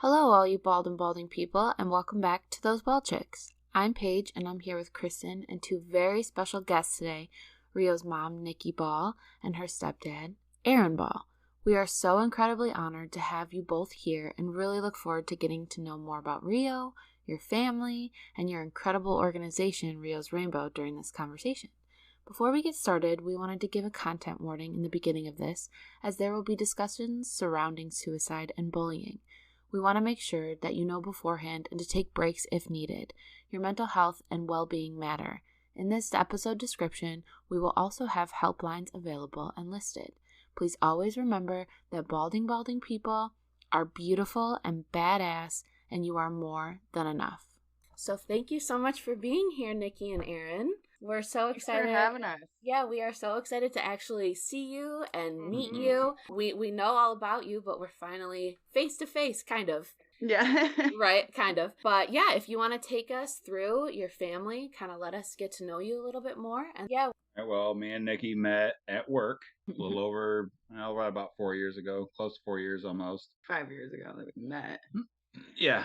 Hello, all you bald and balding people, and welcome back to Those Bald Chicks. I'm Paige, and I'm here with Kristen and two very special guests today, Rio's mom, Niki Ball, and her stepdad, Aaron Ball. We are so incredibly honored to have you both here and really look forward to getting to know more about Rio, your family, and your incredible organization, Rio's Rainbow, during this conversation. Before we get started, we wanted to give a content warning in the beginning of this, as there will be discussions surrounding suicide and bullying. We want to make sure that you know beforehand and to take breaks if needed. Your mental health and well-being matter. In this episode description, we will also have helplines available and listed. Please always remember that balding people are beautiful and badass, and you are more than enough. So thank you so much for being here, Niki and Aaron. We're so excited. Thanks for having us. Yeah, we are so excited to actually see you and meet you. We know all about you, but we're finally face to face, kind of. Yeah. Right, kind of. But yeah, if you want to take us through your family, kind of let us get to know you a little bit more. And yeah. Well, me and Niki met at work a little over, about 4 years ago, close to 4 years almost. 5 years ago that we met. Yeah.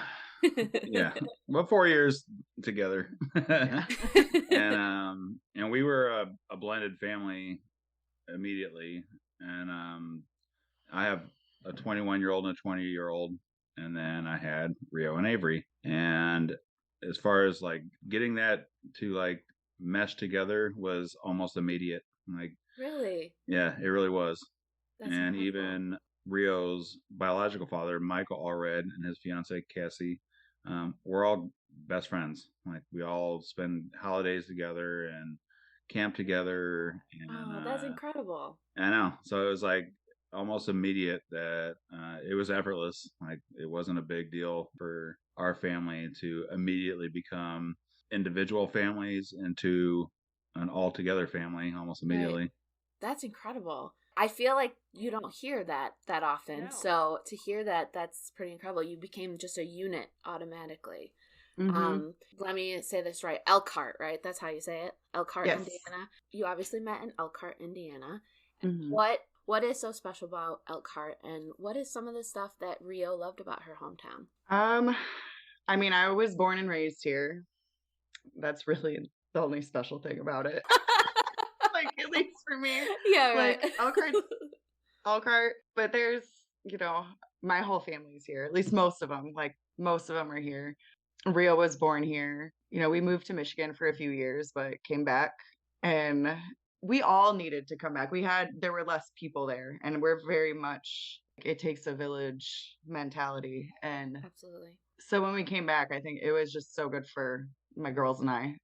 Yeah. Well, 4 years together. And we were a blended family immediately. And I have a 21-year-old and a 20-year-old. And then I had Rio and Avery. And as far as like getting that to like mesh together was almost immediate. Like, really? Yeah, it really was. That's and incredible. Even Rio's biological father, Michael Allred, and his fiancee Cassie, we're all best friends. Like, we all spend holidays together and camp together. And, that's incredible. I know. So it was like almost immediate that it was effortless. Like, it wasn't a big deal for our family to immediately become individual families into an all-together family almost immediately. Right. That's incredible. I feel like you don't hear that often. No. So to hear that, that's pretty incredible. You became just a unit automatically. Mm-hmm. Let me say this right. Elkhart, right? That's how you say it. Elkhart, Yes. Indiana. You obviously met in Elkhart, Indiana. Mm-hmm. What is so special about Elkhart, and what is some of the stuff that Rio loved about her hometown? I mean, I was born and raised here. That's really the only special thing about it. Like, at least for me. Yeah, right. Like, Elkhart, but there's, my whole family's here. At least most of them. Like, most of them are here. Rio was born here. We moved to Michigan for a few years, but came back. And we all needed to come back. There were less people there. And we're very much, it takes a village mentality. And absolutely. So when we came back, I think it was just so good for my girls and I.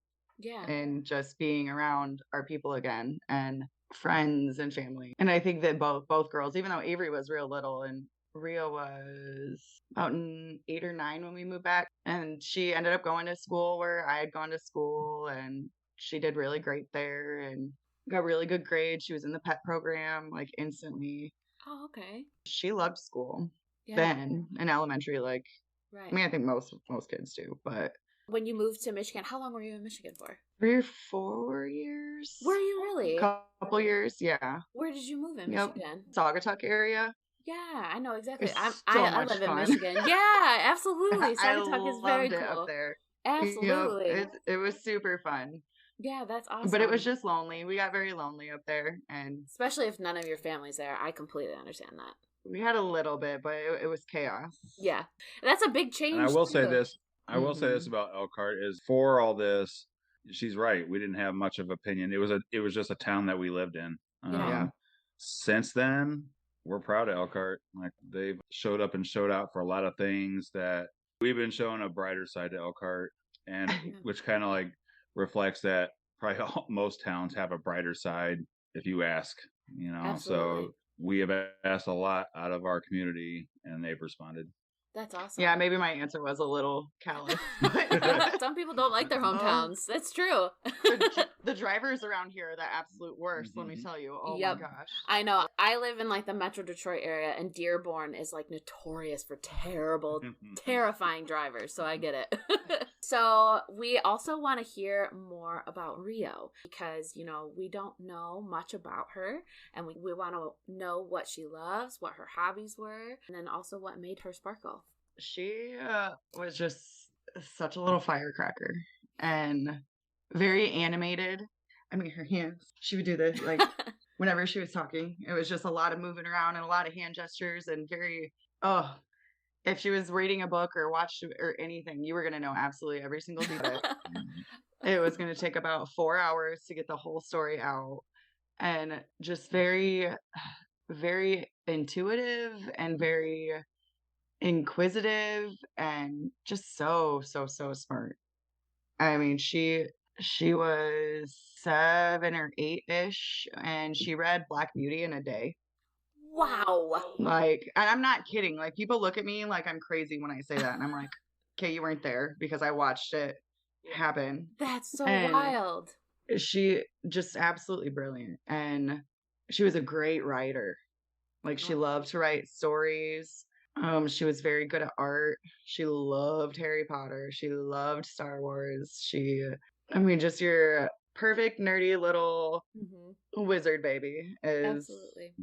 Yeah. And just being around our people again and friends and family. And I think that both girls, even though Avery was real little and Rio was about 8 or 9 when we moved back, and she ended up going to school where I had gone to school, and she did really great there and got really good grades. She was in the pet program like instantly. Oh, okay. She loved school Yeah. then in elementary. Like, right. I mean, I think most kids do, but. When you moved to Michigan, how long were you in Michigan for? 3 or 4 years. Were you really? Couple years, yeah. Where did you move in Michigan? Saugatuck area. Yeah, I know exactly. I live in Michigan. Yeah, absolutely. Saugatuck is very cool. Cool. Up there. Absolutely. It was super fun. Yeah, that's awesome. But it was just lonely. We got very lonely up there, and especially if none of your family's there. I completely understand that. We had a little bit, but it was chaos. Yeah, that's a big change. And I will say this. I will say this about Elkhart is for all this, she's right. We didn't have much of opinion. It was just a town that we lived in. Yeah. Since then, we're proud of Elkhart. Like, they've showed up and showed out for a lot of things that we've been showing a brighter side to Elkhart, and which kind of like reflects that probably most towns have a brighter side if you ask, Absolutely. So we have asked a lot out of our community and they've responded. That's awesome. Yeah, maybe my answer was a little callous. Some people don't like their hometowns. That's true. The drivers around here are the absolute worst, let me tell you. Oh my gosh. I know. I live in like the Metro Detroit area, and Dearborn is like notorious for terrible, terrifying drivers. So I get it. So we also want to hear more about Rio because, we don't know much about her, and we want to know what she loves, what her hobbies were, and then also what made her sparkle. She was just such a little firecracker and very animated. I mean, her hands, she would do this like whenever she was talking. It was just a lot of moving around and a lot of hand gestures and very, oh, if she was reading a book or watched or anything, you were going to know absolutely every single detail. It was going to take about 4 hours to get the whole story out, and just very, very intuitive and very inquisitive and just so smart. I mean, she was 7 or 8-ish, and she read Black Beauty in a day. Wow. Like, and I'm not kidding. Like, people look at me like I'm crazy when I say that, and I'm like, okay, you weren't there because I watched it happen. That's so And wild. she just absolutely brilliant, and she was a great writer. Like, she loved to write stories. She was very good at art. She loved Harry Potter. She loved Star Wars. I mean, just your perfect nerdy little wizard baby is. Absolutely.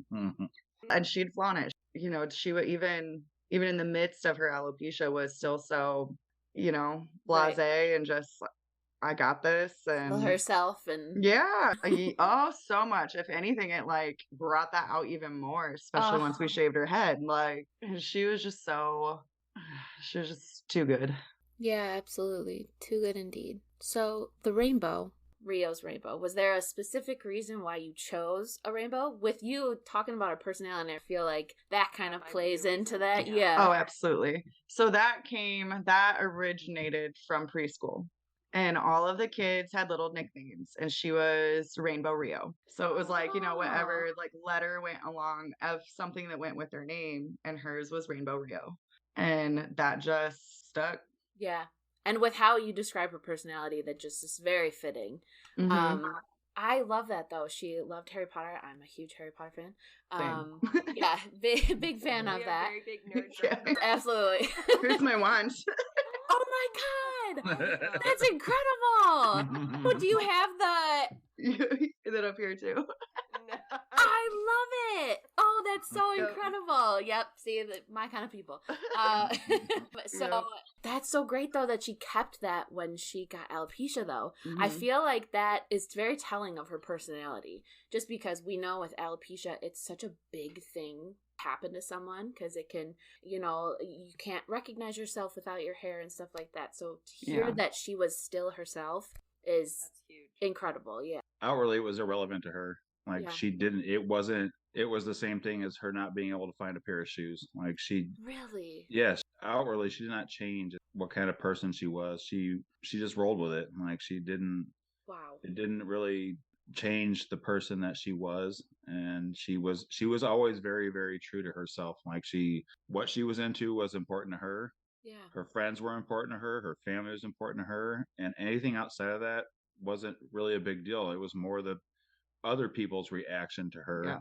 And she'd flaunt it. You know, she would even in the midst of her alopecia was still so, blasé and just, I got this. And herself and yeah. Oh, so much. If anything, it like brought that out even more, especially once we shaved her head. Like, she was just too good. Yeah, absolutely. Too good indeed. So the rainbow, Rio's rainbow, was there a specific reason why you chose a rainbow? With you talking about her personality, I feel like that kind of plays into that. Yeah. Oh, absolutely. So that originated from preschool. And all of the kids had little nicknames, and she was Rainbow Rio. So it was like, whatever like letter went along of something that went with their name, and hers was Rainbow Rio. And that just stuck. Yeah. And with how you describe her personality, that just is very fitting. I love that, though. She loved Harry Potter. I'm a huge Harry Potter fan. Yeah, big fan of that. Very big nerd. Yeah. Absolutely. Here's my wand. Oh my god! That's incredible! Well, do you have Is it up here too? No. I love it! Oh, that's so incredible! Yep, see, my kind of people. That's so great, though, that she kept that when she got alopecia, though. I feel like that is very telling of her personality. Just because we know with alopecia, it's such a big thing happen to someone, because it can, you can't recognize yourself without your hair and stuff like that. So to hear that she was still herself is That's huge. incredible. Yeah. Outwardly, it was irrelevant to her. Like, she didn't, it was the same thing as her not being able to find a pair of shoes. Like, Really? Yes, outwardly, she did not change what kind of person she was. She just rolled with it. Like, it didn't really change the person that she was. And she was always very, very true to herself. Like, what she was into was important to her. Yeah. Her friends were important to her. Her family was important to her. And anything outside of that wasn't really a big deal. It was more the other people's reaction to her. Yeah.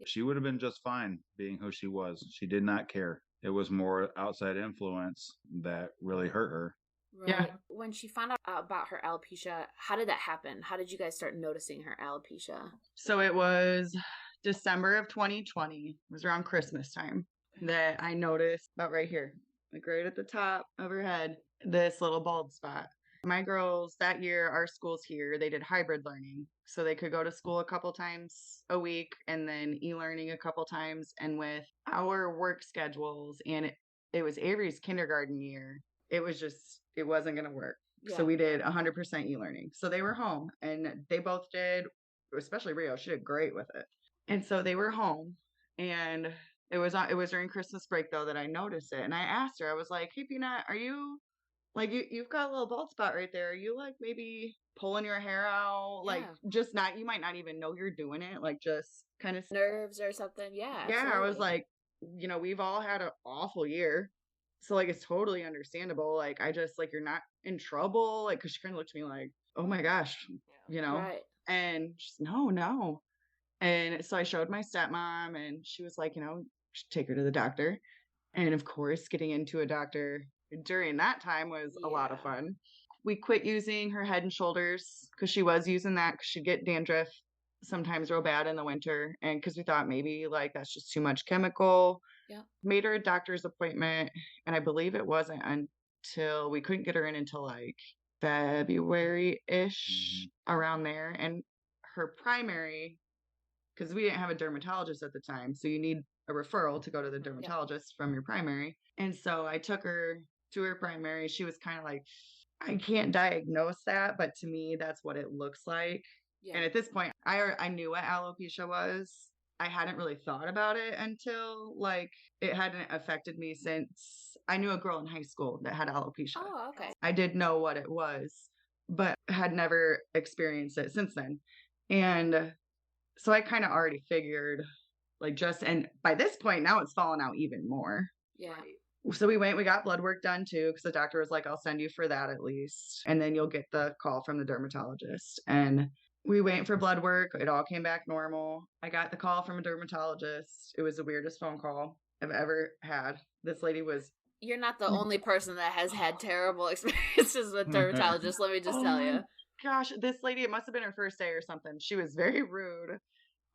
She would have been just fine being who she was. She did not care. It was more outside influence that really hurt her. Right. Yeah. When she found out about her alopecia, how did that happen? How did you guys start noticing her alopecia? So it was December of 2020. It was around Christmas time that I noticed about right here, like right at the top of her head, this little bald spot. My girls that year, our schools here, they did hybrid learning. So they could go to school a couple times a week and then e-learning a couple times. And with our work schedules, and it was Avery's kindergarten year, it wasn't going to work. Yeah. So we did 100% e-learning. So they were home, and they both did, especially Rio, she did great with it. And so they were home, and it was during Christmas break, though, that I noticed it. And I asked her, I was like, hey, Peanut, are you... like, you've got a little bald spot right there. Are you, like, maybe pulling your hair out? Yeah. Like, just not, you might not even know you're doing it. Like, just kind of... nerves or something. Yeah. Yeah, absolutely. I was like, we've all had an awful year. So, like, it's totally understandable. Like, I just, like, you're not in trouble. Like, because she kind of looked at me like, oh, my gosh, Right. And she's, no. And so I showed my stepmom, and she was like, take her to the doctor. And, of course, getting into a doctor during that time was a lot of fun. We quit using her Head and Shoulders because she was using that because she'd get dandruff sometimes real bad in the winter. And because we thought maybe like that's just too much chemical. Yeah. Made her a doctor's appointment, and I believe it wasn't until we couldn't get her in until like February-ish, around there. And her primary, because we didn't have a dermatologist at the time, so you need a referral to go to the dermatologist from your primary. And so I took her to her primary. She was kind of like, I can't diagnose that, but to me, that's what it looks like. Yeah. And at this point, I knew what alopecia was. I hadn't really thought about it until like it hadn't affected me since I knew a girl in high school that had alopecia. Oh, okay. I did know what it was, but had never experienced it since then. And so I kind of already figured like and by this point now it's fallen out even more. Yeah. So we got blood work done too, because the doctor was like, I'll send you for that at least. And then you'll get the call from the dermatologist. And we went for blood work. It all came back normal. I got the call from a dermatologist. It was the weirdest phone call I've ever had. This lady was... You're not the only person that has had terrible experiences with dermatologists, let me just tell you. Gosh, this lady, it must have been her first day or something. She was very rude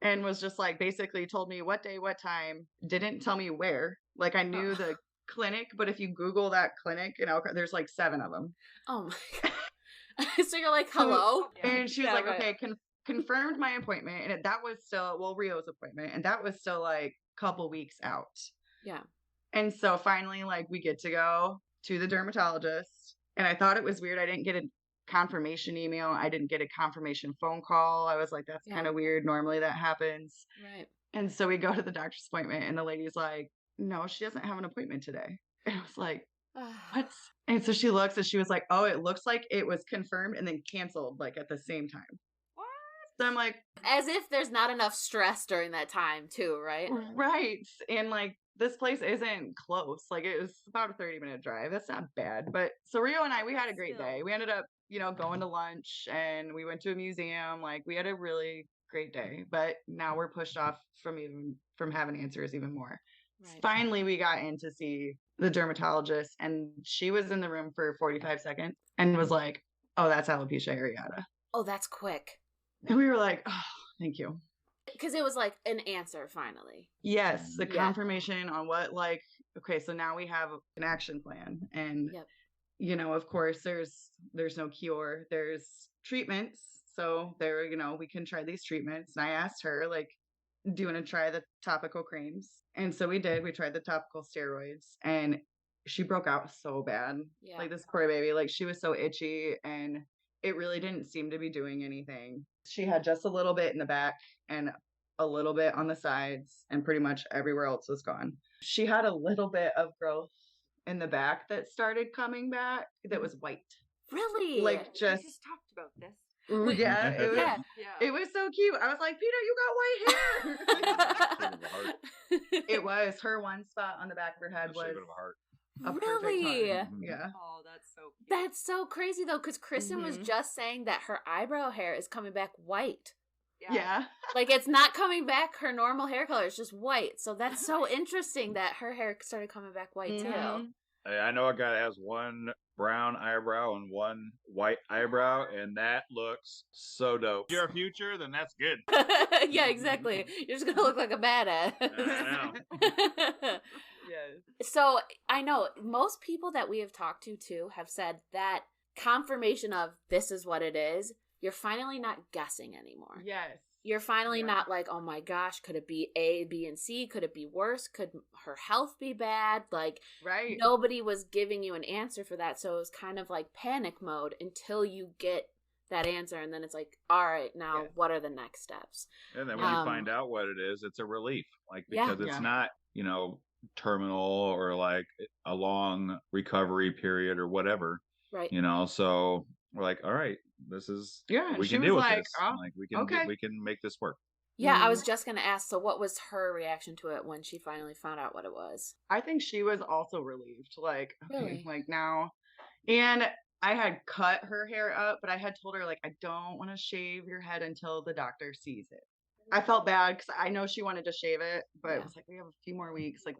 and was just like, basically told me what day, what time, didn't tell me where. Like I knew the clinic, but if you Google that clinic in Elkhart, there's like 7 of them. Oh my God. So you're like, hello? And she was like, okay, confirmed my appointment. And that was still, Rio's appointment. And that was still like a couple weeks out. Yeah. And so finally, like we get to go to the dermatologist. And I thought it was weird. I didn't get a confirmation email. I didn't get a confirmation phone call. I was like, that's kind of weird. Normally that happens. Right. And so we go to the doctor's appointment and the lady's like, no, she doesn't have an appointment today. And I was like, what? And so she looks and she was like, oh, it looks like it was confirmed and then canceled like at the same time. What? So I'm like, as if there's not enough stress during that time too, right? Right. And like this place isn't close. Like it was about a 30-minute drive. That's not bad. But so Rio and I, we had a great day. We ended up, going to lunch and we went to a museum. Like we had a really great day. But now we're pushed off from having answers even more. Right. Finally, we got in to see the dermatologist, and she was in the room for 45 seconds and was like, oh, that's alopecia areata. Oh, that's quick. And we were like, oh, thank you. Because it was like an answer finally. Yes, the confirmation on what, like, okay, so now we have an action plan. And, of course, there's no cure. There's treatments. So we can try these treatments. And I asked her, like, do you want to try the topical creams? And so we did. We tried the topical steroids and she broke out so bad. Yeah. Like this poor baby, like she was so itchy and it really didn't seem to be doing anything. She had just a little bit in the back and a little bit on the sides and pretty much everywhere else was gone. She had a little bit of growth in the back that started coming back that was white. Really? Like just... We just talked about this. Yeah, it was so cute. I was like, Peter, you got white hair. It was her one spot on the back of her head was a really heart. Yeah. Oh, that's so cute. That's so crazy though, because Kristen was just saying that her eyebrow hair is coming back white. Yeah. Like it's not coming back her normal hair color, it's just white. So that's so interesting that her hair started coming back white too. I know a guy that has one brown eyebrow and one white eyebrow, and that looks so dope. If you're a future, then that's good. Yeah, exactly. You're just gonna look like a badass. I know. Yes. So I know most people that we have talked to too have said that confirmation of this is what it is, you're finally not guessing anymore. Yes. You're finally not like, oh my gosh, could it be A, B, and C? Could it be worse? Could her health be bad? Like, nobody was giving you an answer for that. So it was kind of like panic mode until you get that answer. And then it's like, all right, now what are the next steps? And then when you find out what it is, it's a relief. Like, because it's not, terminal or like a long recovery period or whatever. Right. So we're like, all right, this is we she can was deal with like, this. Like we can make this work. Yeah, I was just gonna ask, so what was her reaction to it when she finally found out what it was? I think she was also relieved. Like, okay, really? like now, and I had cut her hair up, but I had told her like, I don't want to shave your head until the doctor sees it. I felt bad because I know she wanted to shave it, but it was like, we have a few more weeks. Like,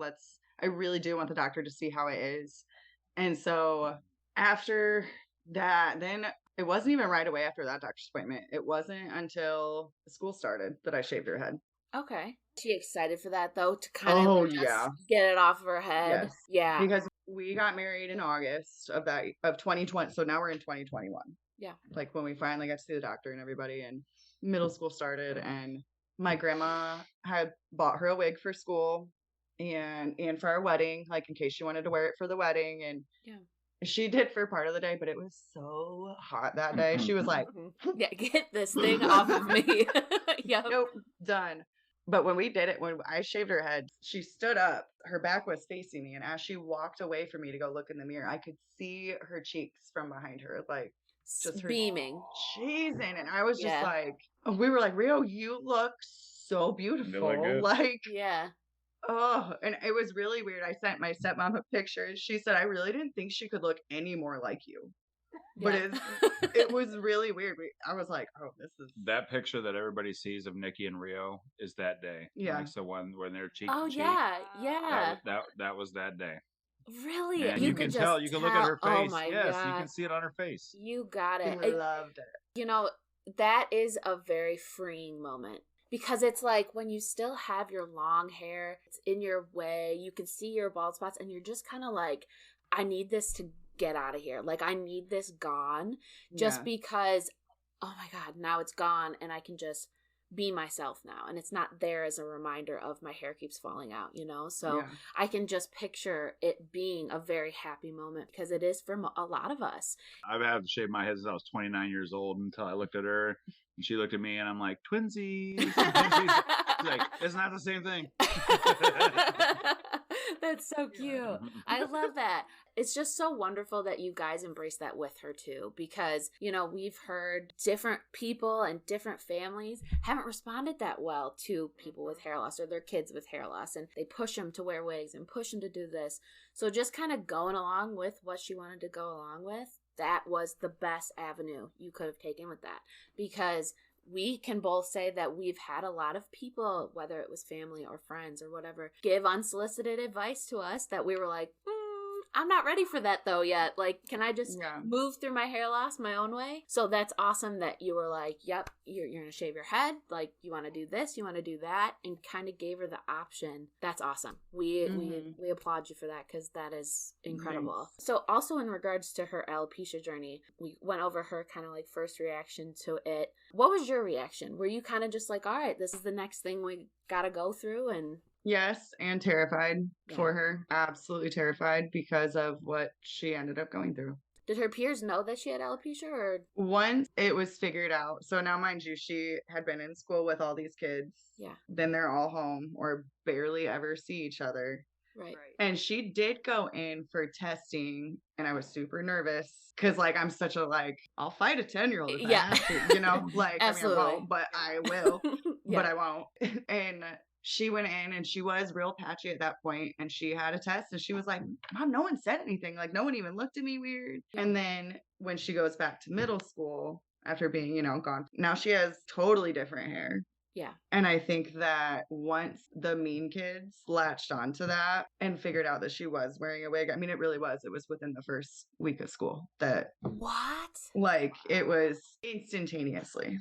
I really do want the doctor to see how it is. And so after that, then it wasn't even right away after that doctor's appointment. It wasn't until school started that I shaved her head. Okay. She excited for that though, to kind of get it off of her head. Yes. Yeah. Because we got married in August of 2020. So now we're in 2021. Yeah. Like when we finally got to see the doctor and everybody, and middle school started, and my grandma had bought her a wig for school and for our wedding, like in case she wanted to wear it for the wedding. And she did for part of the day, but it was so hot that day. She was like, yeah, get this thing off of me. Yep. Nope, done. But when we did it, when I shaved her head, she stood up, her back was facing me. And as she walked away from me to go look in the mirror, I could see her cheeks from behind her, like just her beaming, cheesing. And I was just like, we were like, Rio, you look so beautiful. Like, yeah. Oh, and it was really weird. I sent my stepmom a picture and she said, I really didn't think she could look any more like you. But it was really weird. I was like, oh, this is... That picture that everybody sees of Nikki and Rio is that day. Yeah. Like, so when they're cheek to cheek. Yeah. That was that day. Really? And you can tell. You can look at her face. Oh my yes, God. You can see it on her face. You got it. I loved it. You know, that is a very freeing moment. Because it's like when you still have your long hair, it's in your way, you can see your bald spots, and you're just kind of like, I need this to get out of here. Like, I need this gone just because, oh my God, now it's gone and I can just be myself now. And it's not there as a reminder of my hair keeps falling out, you know? So I can just picture it being a very happy moment because it is for a lot of us. I've had to shave my head since I was 29 years old until I looked at her. And she looked at me and I'm like, twinsies. She's like, it's not the same thing. That's so cute. I love that. It's just so wonderful that you guys embrace that with her too, because, you know, we've heard different people and different families haven't responded that well to people with hair loss or their kids with hair loss, and they push them to wear wigs and push them to do this. So just kind of going along with what she wanted to go along with, that was the best avenue you could have taken with that, because we can both say that we've had a lot of people, whether it was family or friends or whatever, give unsolicited advice to us that we were like, I'm not ready for that though yet. Like, can I just move through my hair loss my own way? So that's awesome that you were like, yep, you're going to shave your head. Like, you want to do this, you want to do that, and kind of gave her the option. That's awesome. We applaud you for that because that is incredible. Nice. So also in regards to her alopecia journey, we went over her kind of like first reaction to it. What was your reaction? Were you kind of just like, all right, this is the next thing we got to go through? And yes, and terrified for her. Absolutely terrified because of what she ended up going through. Did her peers know that she had alopecia? Or once it was figured out. So now, mind you, she had been in school with all these kids. Yeah. Then they're all home or barely ever see each other. Right. And she did go in for testing, and I was super nervous because, like, I'm such a, like, I'll fight a 10-year-old if I have to, you know? Like, absolutely. I mean, I won't, but I will. But I won't. And she went in and she was real patchy at that point, and she had a test and she was like, Mom, no one said anything. Like, no one even looked at me weird. And then when she goes back to middle school after being, you know, gone, now she has totally different hair. Yeah. And I think that once the mean kids latched onto that and figured out that she was wearing a wig, I mean, it really was. It was within the first week of school that. What? Like, it was instantaneously.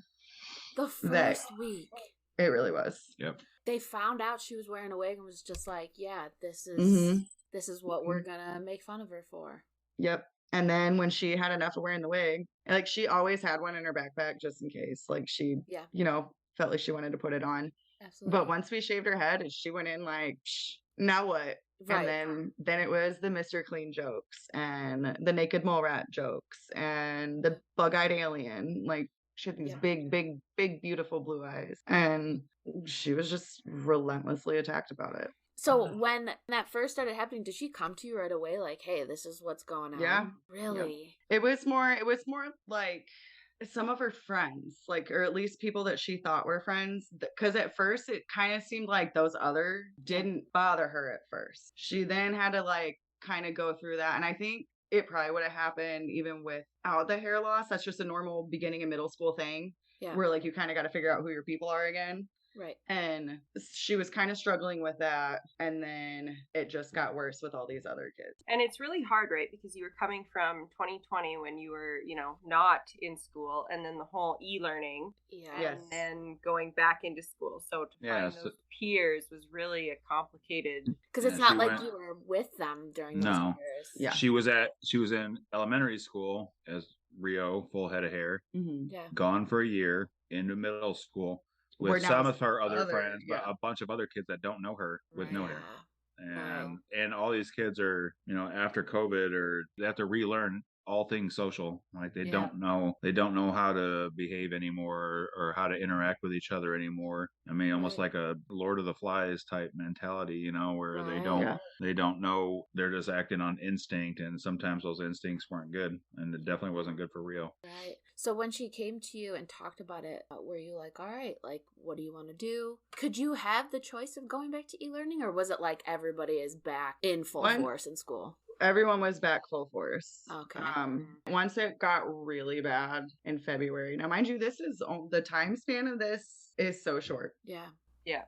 The first week. It really was. Yep. They found out she was wearing a wig and was just like, yeah, this is what we're gonna make fun of her for. Yep. And then when she had enough of wearing the wig, like, she always had one in her backpack just in case. Like, she, you know, felt like she wanted to put it on. Absolutely. But once we shaved her head, she went in like, now what? Right. And then it was the Mr. Clean jokes and the naked mole rat jokes and the bug-eyed alien. Like, she had these big, beautiful blue eyes. And she was just relentlessly attacked about it. So when that first started happening, did she come to you right away like, hey, this is what's going on? Yeah. Really? Yeah. It was more like some of her friends, like, or at least people that she thought were friends. Because at first it kind of seemed like those other didn't bother her at first. She then had to, like, kind of go through that. And I think it probably would have happened even without the hair loss. That's just a normal beginning of middle school thing. Yeah. Where, like, you kind of got to figure out who your people are again. Right. And she was kind of struggling with that. And then it just got worse with all these other kids. And it's really hard, right? Because you were coming from 2020 when you were, not in school, and then the whole e-learning, Yeah. and Yes. then going back into school. So to find those peers was really a complicated. Because it's not like you were with them during those years. Yeah. She was in elementary school as Rio, full head of hair. Mm-hmm. Yeah. Gone for a year into middle school with some of her other friends, but a bunch of other kids that don't know her with no hair. And all these kids are, after COVID, or they have to relearn all things social. Like they don't know how to behave anymore or how to interact with each other anymore. I mean, almost like a Lord of the Flies type mentality, where they don't know, they're just acting on instinct, and sometimes those instincts weren't good, and it definitely wasn't good for Rio. Right. So when she came to you and talked about it, were you like, all right, like, what do you want to do? Could you have the choice of going back to e-learning, or was it like everybody is back in full force in school? Everyone was back full force. Okay. Once it got really bad in February. Now, mind you, the time span of this is so short. Yeah. Yeah.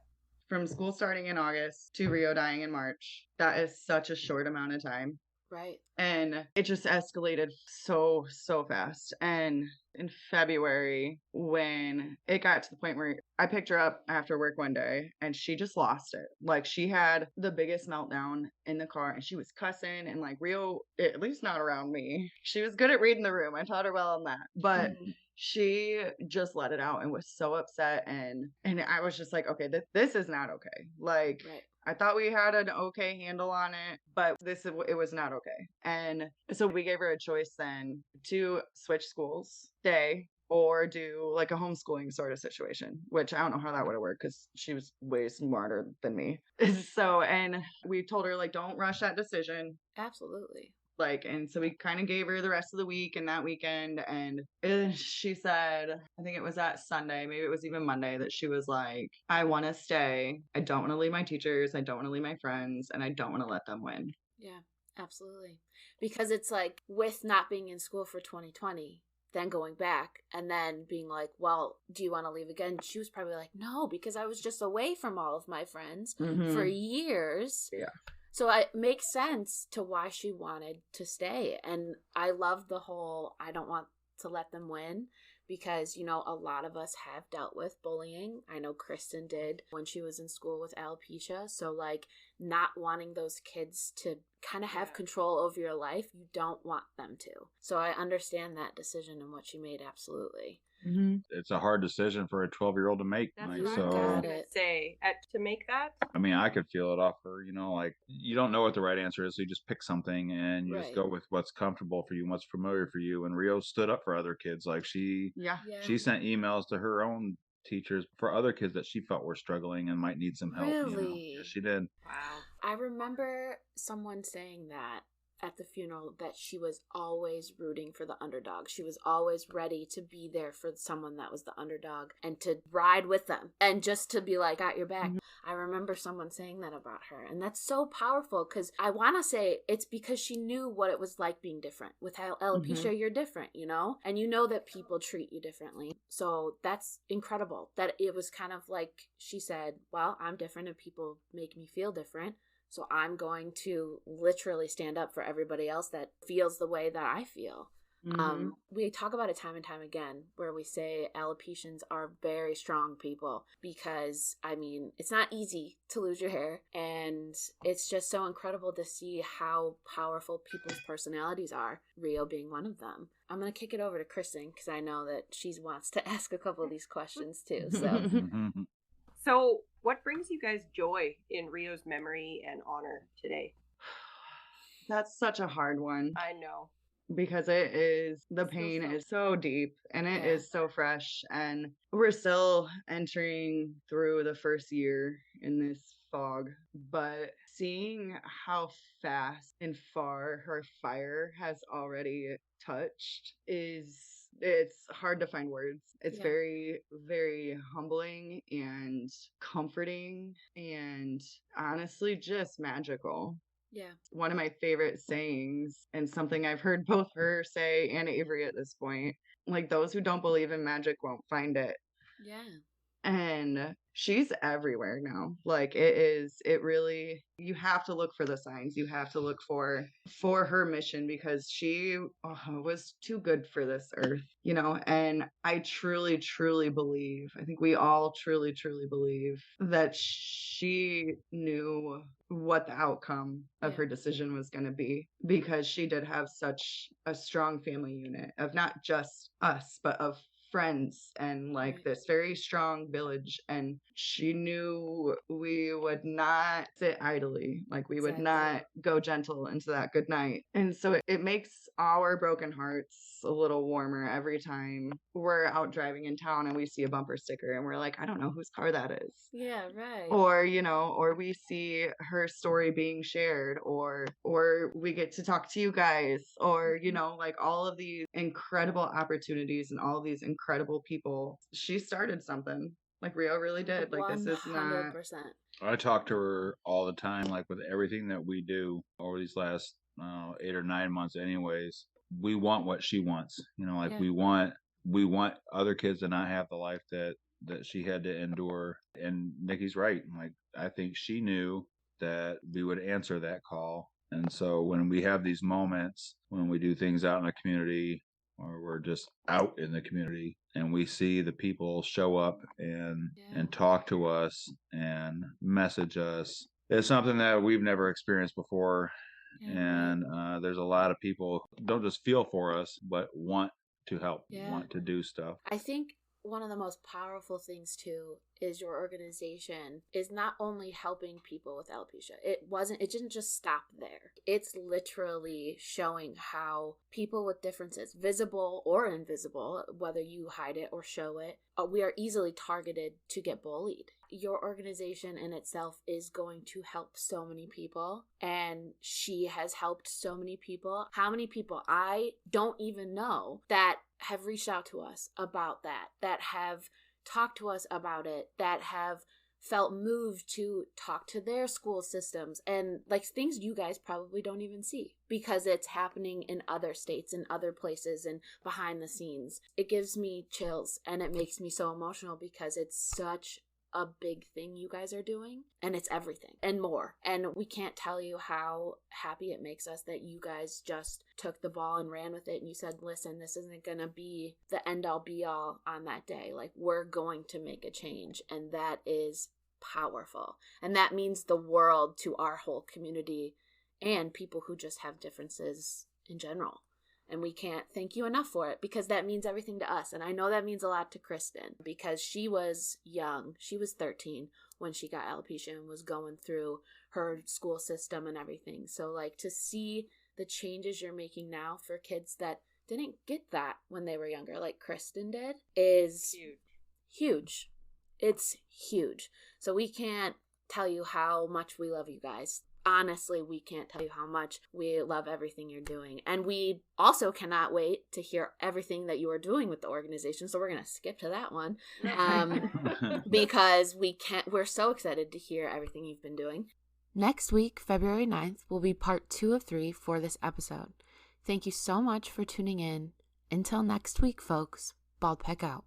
From school starting in August to Rio dying in March. That is such a short amount of time. Right. And it just escalated so fast. And in February, when it got to the point where I picked her up after work one day and she just lost it. Like, she had the biggest meltdown in the car, and she was cussing, and like Rio, at least not around me. She was good at reading the room. I taught her well on that. But she just let it out and was so upset. And I was just like, okay, this is not okay. Like, right. I thought we had an okay handle on it, but it was not okay. And so we gave her a choice then to switch schools, stay, or do like a homeschooling sort of situation, which I don't know how that would have worked because she was way smarter than me. So, and we told her, like, don't rush that decision. Absolutely. And so we kind of gave her the rest of the week and that weekend, and she said, I think it was that Sunday, maybe it was even Monday, that she was like, I want to stay. I don't want to leave my teachers. I don't want to leave my friends, and I don't want to let them win. Yeah, absolutely. Because it's like, with not being in school for 2020, then going back and then being like, well, do you want to leave again? She was probably like, no, because I was just away from all of my friends for years. Yeah. So it makes sense to why she wanted to stay. And I love the whole, I don't want to let them win, because, a lot of us have dealt with bullying. I know Kristen did when she was in school with alopecia. So like, not wanting those kids to kind of have control over your life, you don't want them to. So I understand that decision and what she made. Absolutely. Mm-hmm. It's a hard decision for a 12-year-old to make. That's like, what so I was going to say. To make that? I mean, I could feel it off her, like, you don't know what the right answer is, so you just pick something and you just go with what's comfortable for you and what's familiar for you. And Rio stood up for other kids. Like, she sent emails to her own teachers for other kids that she felt were struggling and might need some help. Really? Yes, she did. Wow. I remember someone saying that at the funeral, that she was always rooting for the underdog. She was always ready to be there for someone that was the underdog and to ride with them and just to be like, got your back. Mm-hmm. I remember someone saying that about her, and that's so powerful, because I want to say it's because she knew what it was like being different. With alopecia, you're different, and you know that people treat you differently. So that's incredible that it was kind of like she said, well, I'm different and people make me feel different. So I'm going to literally stand up for everybody else that feels the way that I feel. Mm-hmm. We talk about it time and time again, where we say alopecians are very strong people, because, I mean, it's not easy to lose your hair. And it's just so incredible to see how powerful people's personalities are, Rio being one of them. I'm going to kick it over to Kristen, because I know that she wants to ask a couple of these questions too. So what brings you guys joy in Rio's memory and honor today? That's such a hard one. I know. Because the pain is so deep, and it is so fresh, and we're still entering through the first year in this fog. But seeing how fast and far her fire has already touched it's hard to find words. It's very, very humbling and comforting, and honestly just magical. Yeah. One of my favorite sayings, and something I've heard both her say and Avery at this point, like, those who don't believe in magic won't find it. Yeah. And she's everywhere now. Like it really, you have to look for the signs. You have to look for her mission, because she was too good for this earth, and I truly, truly believe, I think we all truly, truly believe that she knew what the outcome of her decision was going to be, because she did have such a strong family unit of not just us, but of friends and like this very strong village, and she knew we would not sit idly, like we would not go gentle into that good night. And so it makes our broken hearts a little warmer every time we're out driving in town and we see a bumper sticker and we're like, I don't know whose car that is. Yeah, right. Or, or we see her story being shared, or we get to talk to you guys, or, like all of these incredible opportunities and all of these incredible people. She started something. Like Rio really did. Like this is not. 100%. I talk to her all the time, like with everything that we do over these last 8 or 9 months anyways. We want what she wants. We want other kids to not have the life that she had to endure. And Nikki's right. Like, I think she knew that we would answer that call. And so when we have these moments, when we do things out in the community, or we're just out in the community, and we see the people show up and talk to us and message us, it's something that we've never experienced before. And there's a lot of people who don't just feel for us, but want to help, want to do stuff. I think one of the most powerful things too is your organization is not only helping people with alopecia. It didn't just stop there. It's literally showing how people with differences, visible or invisible, whether you hide it or show it, we are easily targeted to get bullied. Your organization in itself is going to help so many people, and she has helped so many people. How many people I don't even know that have reached out to us about that have talked to us about it, that have felt moved to talk to their school systems, and like things you guys probably don't even see because it's happening in other states and other places and behind the scenes. It gives me chills and it makes me so emotional because it's such a big thing you guys are doing, and it's everything and more. And we can't tell you how happy it makes us that you guys just took the ball and ran with it, and you said, listen, this isn't gonna be the end all be all on that day. Like, we're going to make a change, and that is powerful, and that means the world to our whole community and people who just have differences in general. And we can't thank you enough for it, because that means everything to us. And I know that means a lot to Kristen, because she was young. She was 13 when she got alopecia and was going through her school system and everything. So like, to see the changes you're making now for kids that didn't get that when they were younger, like Kristen did, is huge. It's huge. So we can't tell you how much we love you guys. Honestly, we can't tell you how much we love everything you're doing. And we also cannot wait to hear everything that you are doing with the organization. So we're going to skip to that one because we're so excited to hear everything you've been doing. Next week, February 9th, will be part 2 of 3 for this episode. Thank you so much for tuning in. Until next week, folks, Bald Peck out.